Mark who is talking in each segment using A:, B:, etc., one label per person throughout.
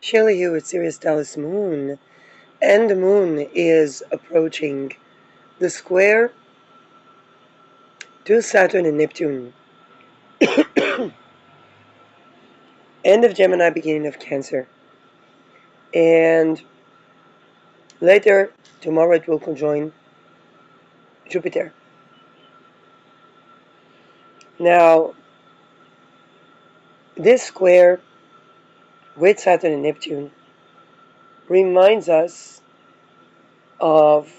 A: Shelley here with Sirius Dallas Moon, and the moon is approaching the square to Saturn and Neptune. End of Gemini, beginning of Cancer. And later, tomorrow, it will conjoin Jupiter. Now, this square with Saturn and Neptune reminds us of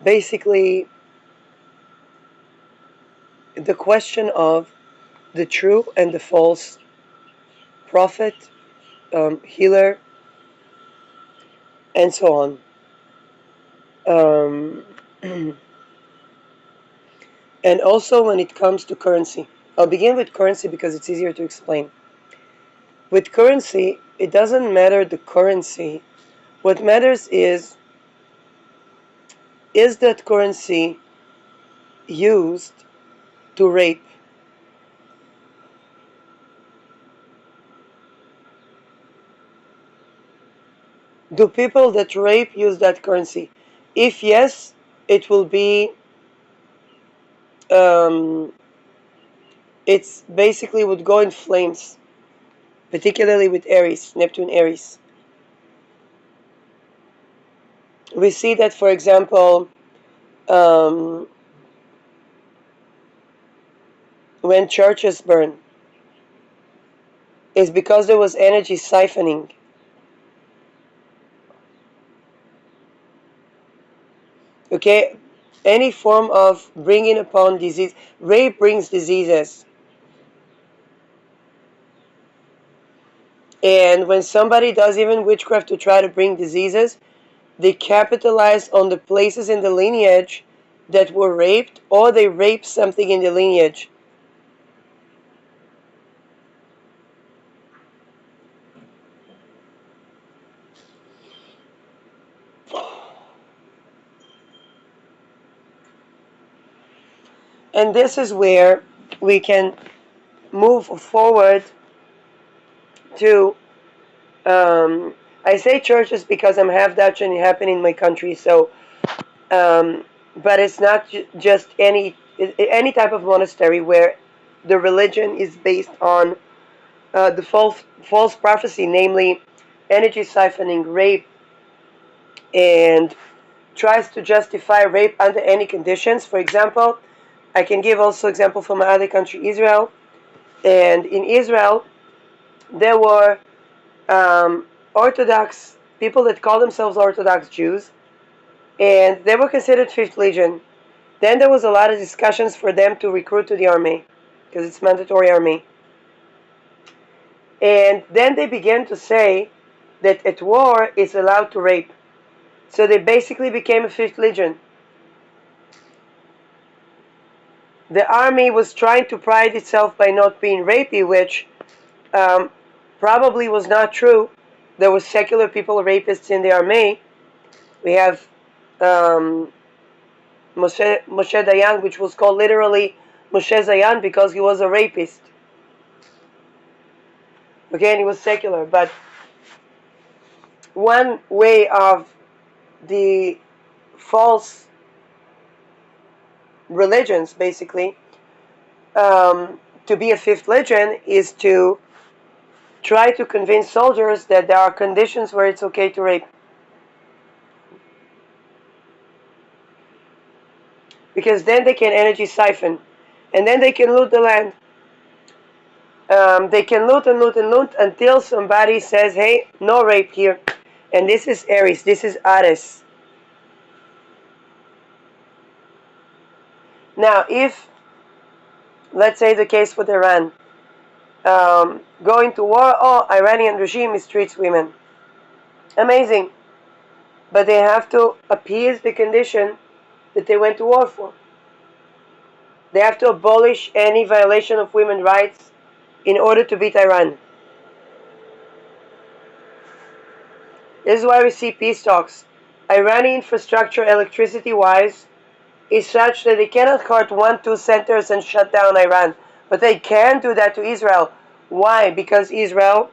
A: basically the question of the true and the false prophet, healer, and so on. And also when it comes to currency. I'll begin with currency because it's easier to explain. With currency, it doesn't matter the currency. What matters is that currency used to rape? Do people that rape use that currency? If yes, it will be, it's basically would go in flames, particularly with Aries, Neptune Aries. We see that, for example, when churches burn, is because there was energy siphoning. Okay, any form of bringing upon disease. Rape brings diseases. And when somebody does even witchcraft to try to bring diseases, they capitalize on the places in the lineage that were raped, or they rape something in the lineage. And this is where we can move forward to, I say churches because I'm half Dutch and it happened in my country, so, but it's not just any type of monastery where the religion is based on the false prophecy, namely energy siphoning, rape, and tries to justify rape under any conditions. For example, I can give also example from my other country, Israel. And in Israel, there were Orthodox people that call themselves Orthodox Jews, and they were considered Fifth Legion. Then there was a lot of discussions for them to recruit to the army, because it's mandatory army. And then they began to say that at war it's allowed to rape. So they basically became a Fifth Legion. The army was trying to pride itself by not being rapey, which probably was not true. There were secular people, rapists in the army. We have Moshe Dayan, which was called literally Moshe Zayan because he was a rapist. Okay, and he was secular. But one way of the false religions, basically, to be a Fifth Legion is to try to convince soldiers that there are conditions where it's okay to rape. Because then they can energy siphon. And then they can loot the land. They can loot and loot and loot until somebody says, hey, no rape here. And this is Aries, this is Ares. Now, if, let's say the case with Iran, going to war, Iranian regime mistreats women. Amazing. But they have to appease the condition that they went to war for. They have to abolish any violation of women's rights in order to beat Iran. This is why we see peace talks. Iranian infrastructure, electricity-wise, is such that they cannot cut 1-2 centers and shut down Iran. But they can do that to Israel. Why? Because Israel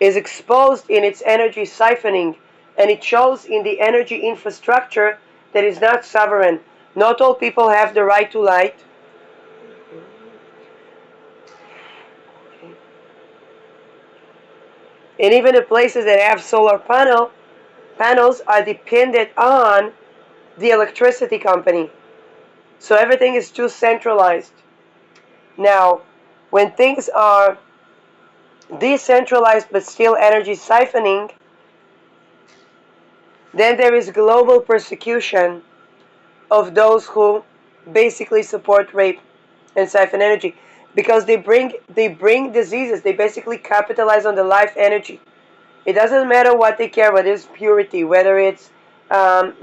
A: is exposed in its energy siphoning, and it shows in the energy infrastructure that is not sovereign. Not all people have the right to light. And even the places that have solar panels are dependent on the electricity company. So everything is too centralized. Now, when things are decentralized but still energy siphoning, then there is global persecution of those who basically support rape and siphon energy, because they bring diseases. They basically capitalize on the life energy. It doesn't matter what they care, whether it's purity, whether it's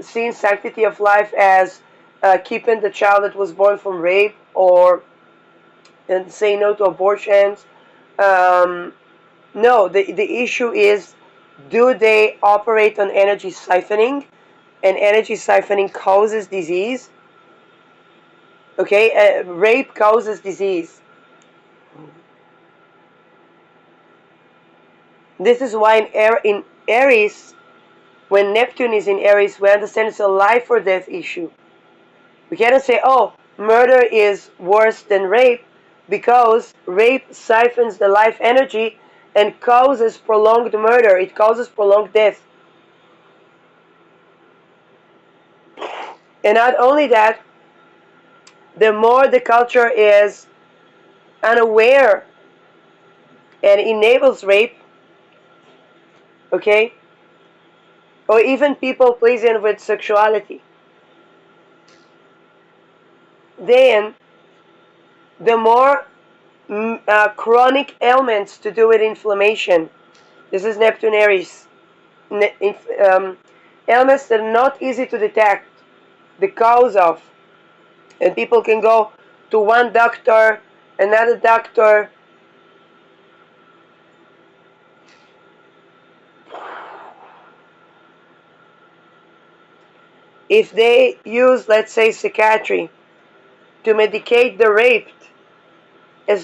A: seeing sanctity of life as keeping the child that was born from rape, or and say no to abortions. Um, no, the issue is, do they operate on energy siphoning? And energy siphoning causes disease. Okay, rape causes disease. This is why in Aries, when Neptune is in Aries, we understand it's a life or death issue. We cannot say, oh, murder is worse than rape, because rape siphons the life energy and causes prolonged murder. It causes prolonged death. And not only that, the more the culture is unaware and enables rape, okay, or even people pleasing with sexuality, then the more chronic ailments to do with inflammation. This is Neptune Aries. Ailments that are not easy to detect the cause of. And people can go to one doctor, another doctor. If they use, let's say, psychiatry to medicate the raped,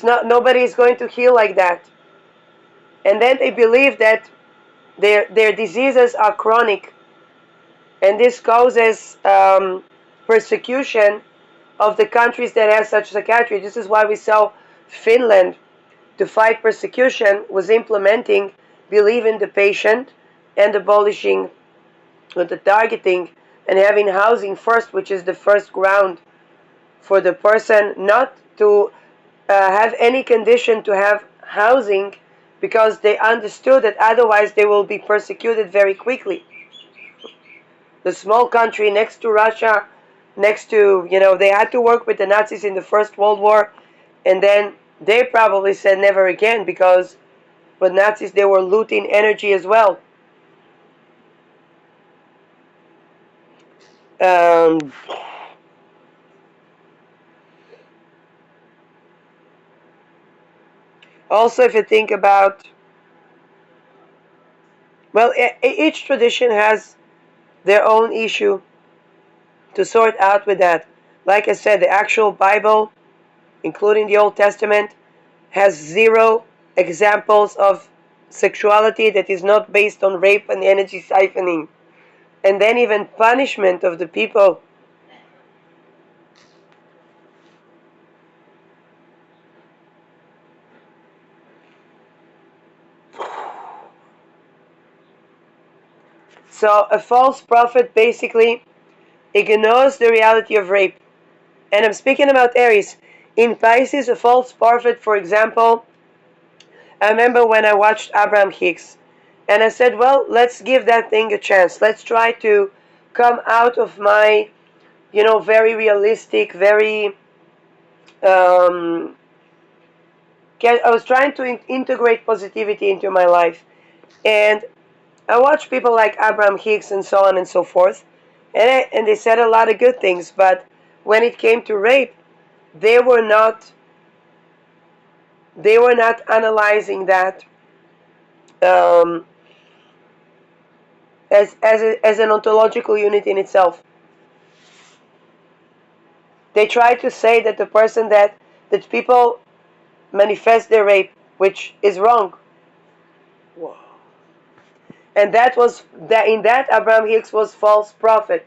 A: nobody is going to heal like that. And then they believe that their diseases are chronic, and this causes persecution of the countries that have such psychiatry. This is why we saw Finland, to fight persecution, was implementing believe in the patient and abolishing the targeting, and having housing first, which is the first ground for the person not to have any condition to have housing, because they understood that otherwise they will be persecuted very quickly. The small country next to Russia, next to, they had to work with the Nazis in the First World War, and then they probably said never again, because with Nazis they were looting energy as well. Um, Also, if you think about, well, each tradition has their own issue to sort out with that. Like I said, the actual Bible, including the Old Testament, has zero examples of sexuality that is not based on rape and energy siphoning. And then even punishment of the people. So a false prophet basically ignores the reality of rape. And I'm speaking about Aries. In Pisces, a false prophet, for example, I remember when I watched Abraham Hicks, and I said, well, let's give that thing a chance. Let's try to come out of my, very realistic, very. I was trying to integrate positivity into my life. And I watched people like Abraham Hicks and so on and so forth, and they said a lot of good things, but when it came to rape, they were not analyzing that um, as an ontological unit in itself. They try to say that the person that people manifest their rape, which is wrong. Whoa. And that was that in that Abraham Hicks was false prophet.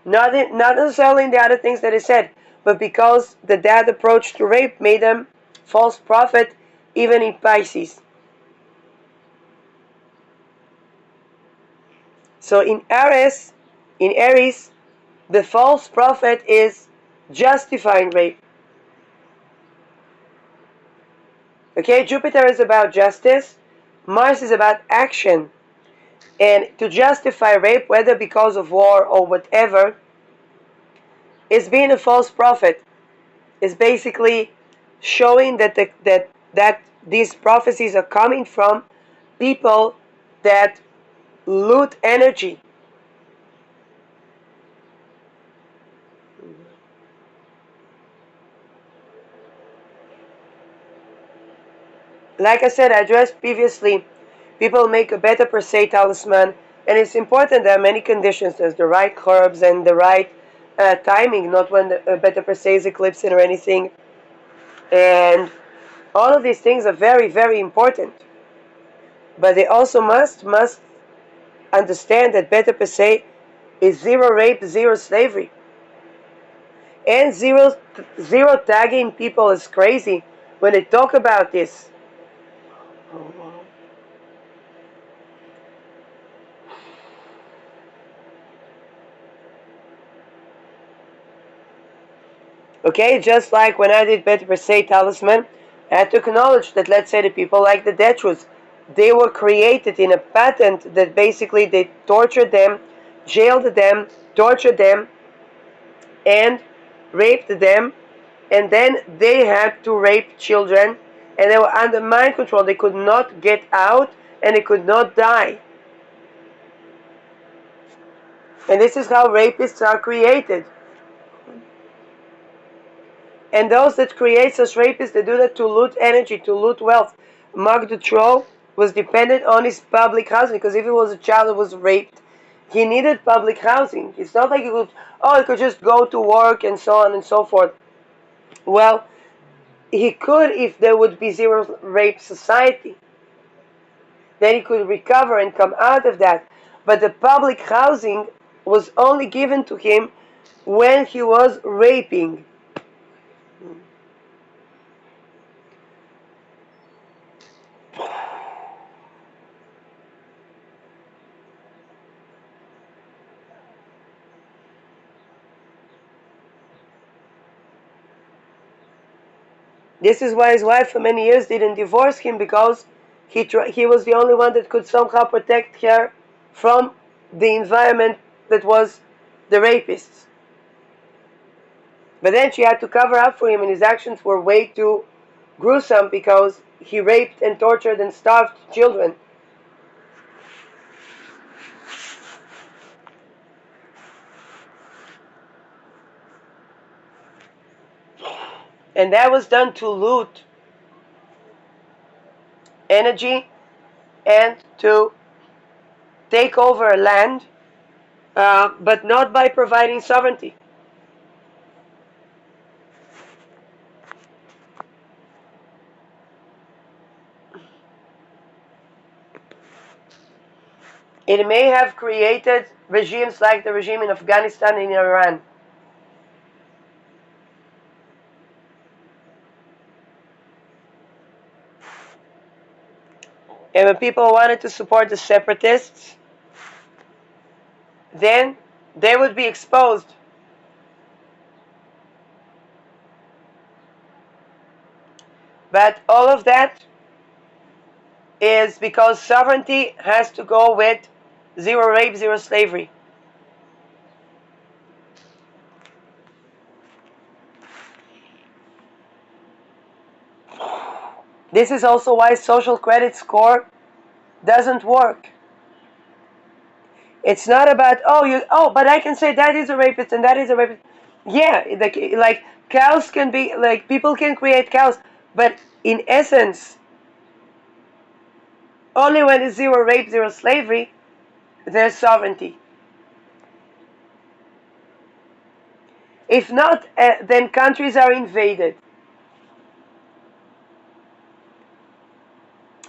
A: Not necessarily in the other things that he said, but because the dad approach to rape made him false prophet even in Pisces. So in Aries, the false prophet is justifying rape. Okay, Jupiter is about justice, Mars is about action. And to justify rape, whether because of war or whatever, is being a false prophet. Is basically showing that these prophecies are coming from people that loot energy. Like I said, I addressed previously, people make a better per se talisman, and it's important there are many conditions. There's the right herbs and the right timing, not when the better per se is eclipsing or anything. And all of these things are very, very important. But they also must understand that better per se is zero rape, zero slavery. And zero tagging people is crazy when they talk about this. Okay, just like when I did better per se talisman, I had to acknowledge that, let's say, the people like the Detrus, they were created in a patent that basically they tortured them, jailed them, tortured them, and raped them, and then they had to rape children, and they were under mind control. They could not get out, and they could not die. And this is how rapists are created. And those that create such rapists, they do that to loot energy, to loot wealth. Mark Dutroux was dependent on his public housing, because if he was a child that was raped, he needed public housing. It's not like he could just go to work and so on and so forth. Well, he could if there would be zero rape society. Then he could recover and come out of that. But the public housing was only given to him when he was raping. This is why his wife for many years didn't divorce him, because he was the only one that could somehow protect her from the environment that was the rapists. But then she had to cover up for him, and his actions were way too gruesome because he raped and tortured and starved children. And that was done to loot energy and to take over land, but not by providing sovereignty. It may have created regimes like the regime in Afghanistan and in Iran. And when people wanted to support the separatists, then they would be exposed. But all of that is because sovereignty has to go with zero rape, zero slavery. This is also why social credit score doesn't work. It's not about but I can say that is a rapist and that is a rapist. Yeah, like cows can be like people can create cows, but in essence, only when it's zero rape, zero slavery, there's sovereignty. If not, then countries are invaded.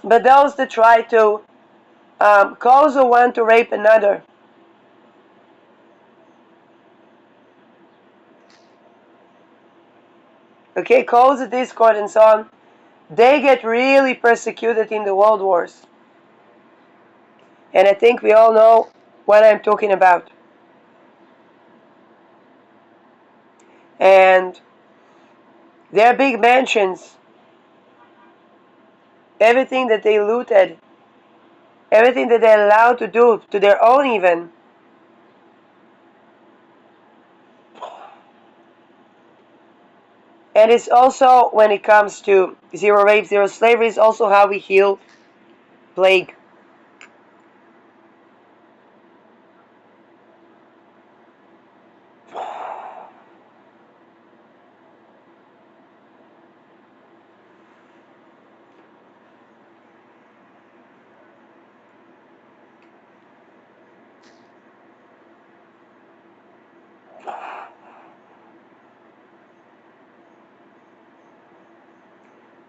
A: But those that try to cause one to rape another, okay, cause a discord and so on, they get really persecuted in the world wars. And I think we all know what I'm talking about. And their big mansions, everything that they looted, everything that they're allowed to do to their own even. And it's also, when it comes to zero rape, zero slavery, is also how we heal plague.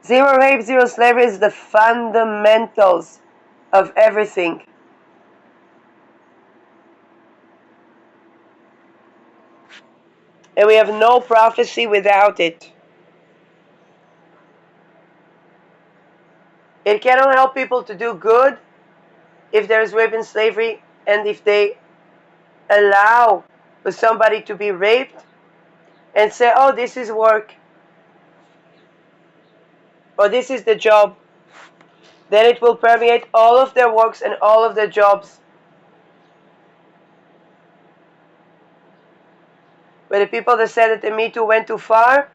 A: Zero rape, zero slavery is the fundamentals of everything. And we have no prophecy without it. It cannot help people to do good if there is rape and slavery, and if they allow for somebody to be raped and say, oh, this is work, or this is the job, then it will permeate all of their works and all of their jobs. But the people that said that the Me Too went too far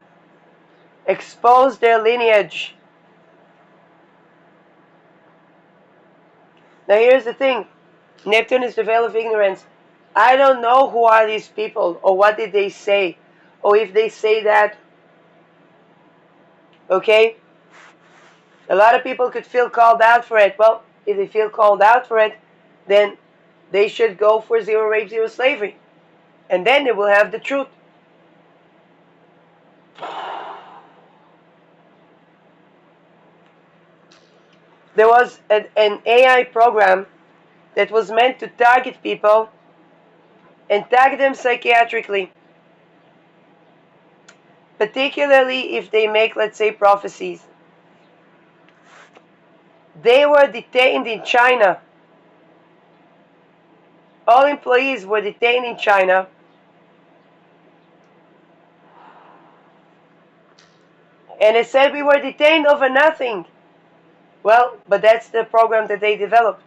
A: exposed their lineage. Now here's the thing. Neptune is the veil of ignorance. I don't know who are these people, or what did they say, or if they say that. Okay? A lot of people could feel called out for it. Well, if they feel called out for it, then they should go for zero rape, zero slavery. And then they will have the truth. There was an AI program that was meant to target people and tag them psychiatrically, particularly if they make, let's say, prophecies. They were detained in China. All employees were detained in China. And they said we were detained over nothing. Well, but that's the program that they developed.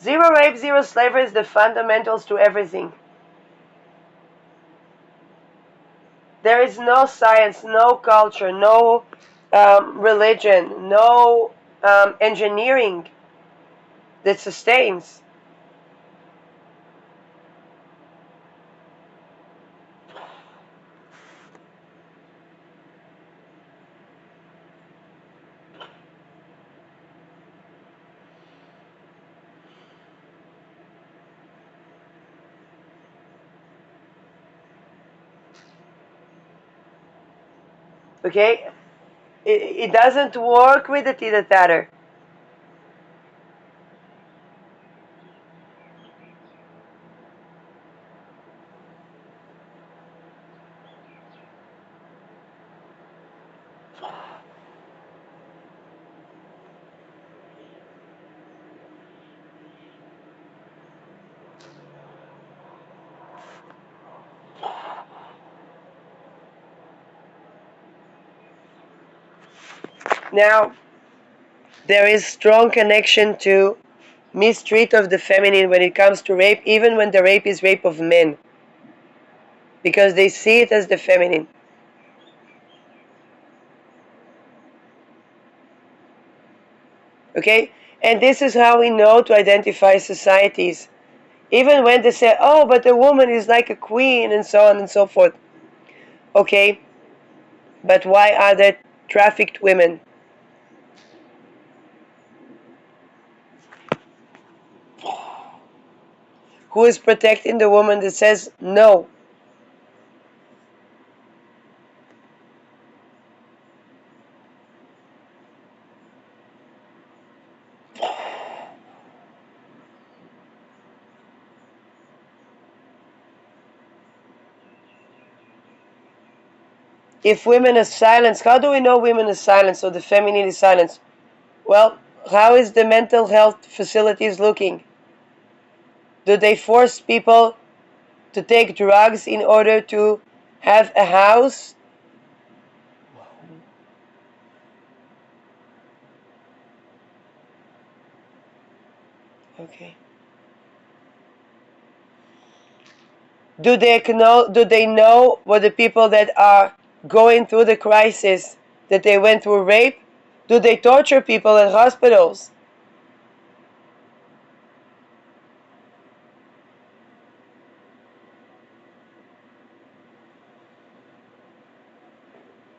A: Zero rape, zero slavery is the fundamentals to everything. There is no science, no culture, no religion, no engineering that sustains. Okay? It doesn't work with the teeter-totter. Now, there is strong connection to mistreat of the feminine when it comes to rape, even when the rape is rape of men, because they see it as the feminine. Okay? And this is how we know to identify societies. Even when they say, oh, but a woman is like a queen, and so on and so forth. Okay? But why are there trafficked women? Who is protecting the woman that says no? If women are silenced, how do we know women are silenced or the feminine is silenced? Well, how is the mental health facilities looking? Do they force people to take drugs in order to have a house? Okay. Do they know what the people that are going through the crisis, that they went through rape? Do they torture people at hospitals?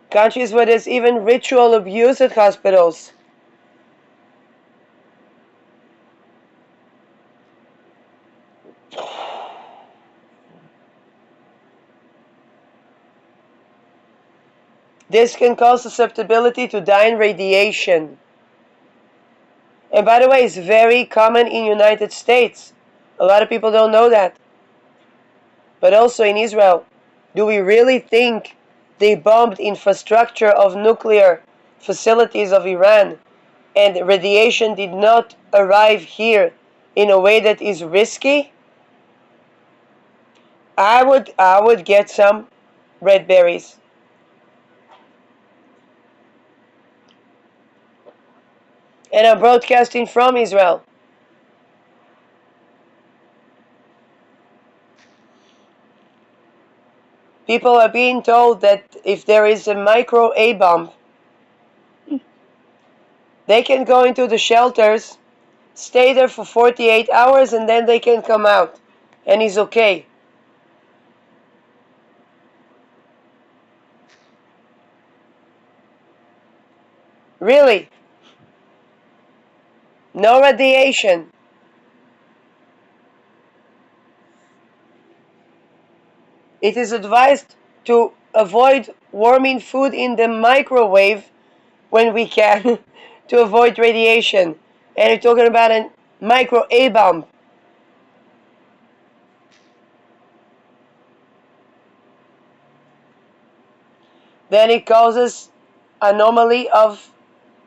A: Countries where there's even ritual abuse at hospitals. This can cause susceptibility to die in radiation. And by the way, it's very common in United States. A lot of people don't know that. But also in Israel. Do we really think they bombed infrastructure of nuclear facilities of Iran and radiation did not arrive here in a way that is risky? I would get some red berries. And I'm broadcasting from Israel. People are being told that if there is a micro A bomb, they can go into the shelters, stay there for 48 hours, and then they can come out. And he's okay. Really? No radiation. It is advised to avoid warming food in the microwave when we can to avoid radiation. And you're talking about a micro A bomb. Then it causes anomaly of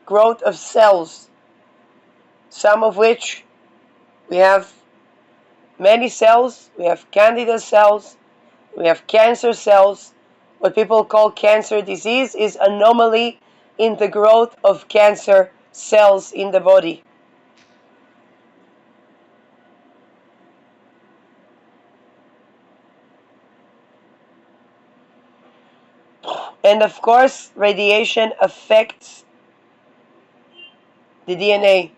A: growth of cells, some of which we have many cells, we have candida cells, we have cancer cells. What people call cancer disease is anomaly in the growth of cancer cells in the body. And of course, radiation affects the DNA.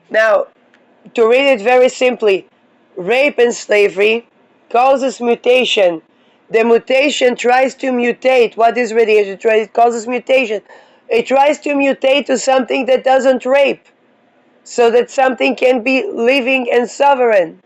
A: Now, to read it very simply, rape and slavery causes mutation. The mutation tries to mutate. What is radiation? It causes mutation. It tries to mutate to something that doesn't rape, so that something can be living and sovereign.